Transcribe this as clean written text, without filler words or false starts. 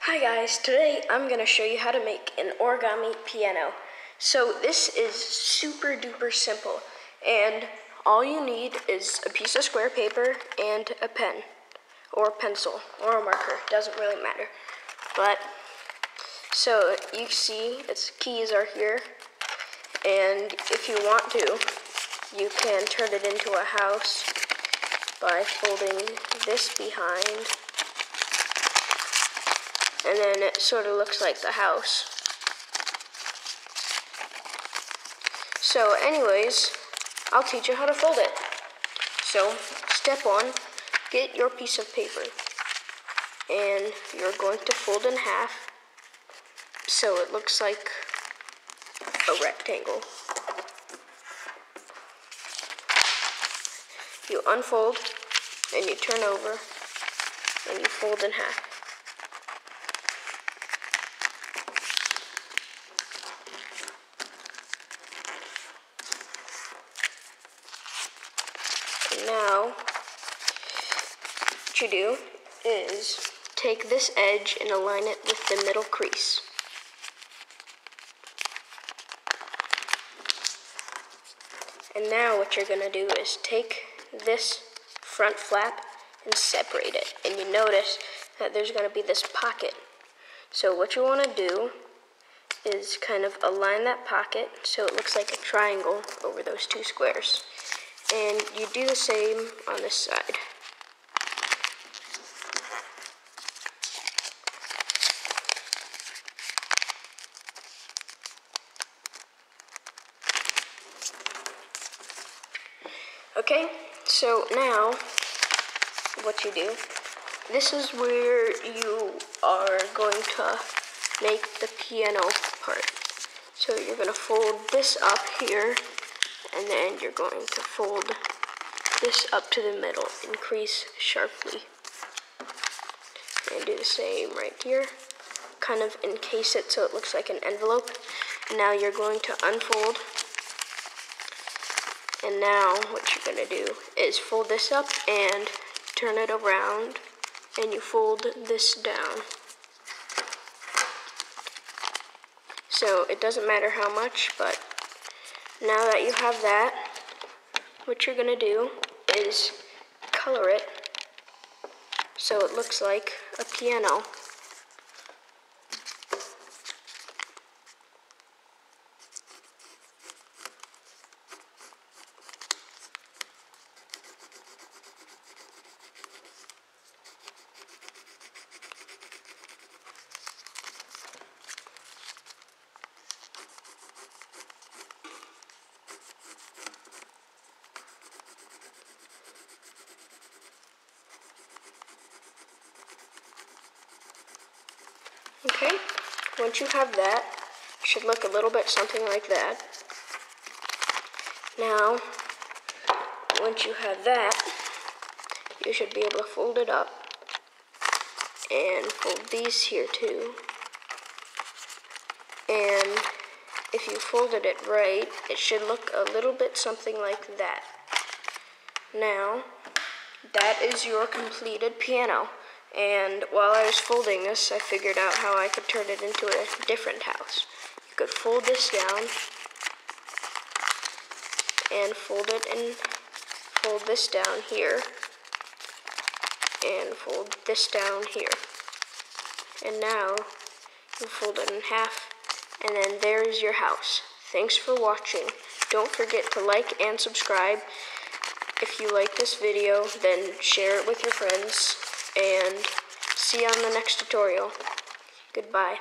Hi guys, today I'm going to show you how to make an origami piano. So this is super duper simple, and all you need is a piece of square paper and a pen or a pencil or a marker, doesn't really matter. But so you see its keys are here, and if you want to, you can turn it into a house by folding this behind. And then it sort of looks like the house. So anyways, I'll teach you how to fold it. So step 1, get your piece of paper. And you're going to fold in half so it looks like a rectangle. You unfold and you turn over and you fold in half. Now, what you do is take this edge and align it with the middle crease. And now what you're going to do is take this front flap and separate it. And you notice that there's going to be this pocket. So what you want to do is kind of align that pocket so it looks like a triangle over those two squares. And you do the same on this side. Okay, so now what you do, this is where you are going to make the piano part. So you're going to fold this up here, and then you're going to fold this up to the middle, increase sharply. And do the same right here. Kind of encase it so it looks like an envelope. And now you're going to unfold. And now what you're going to do is fold this up and turn it around. And you fold this down. So it doesn't matter how much, but now that you have that, what you're going to do is color it so it looks like a piano. Okay, once you have that, it should look a little bit something like that. Now, once you have that, you should be able to fold it up and fold these here too. And if you folded it right, it should look a little bit something like that. Now, that is your completed piano. And while I was folding this, I figured out how I could turn it into a different house. You could fold this down and fold it and fold this down here and fold this down here. And now you fold it in half, and then there's your house. Thanks for watching. Don't forget to like and subscribe. If you like this video, then share it with your friends, and see you on the next tutorial. Goodbye.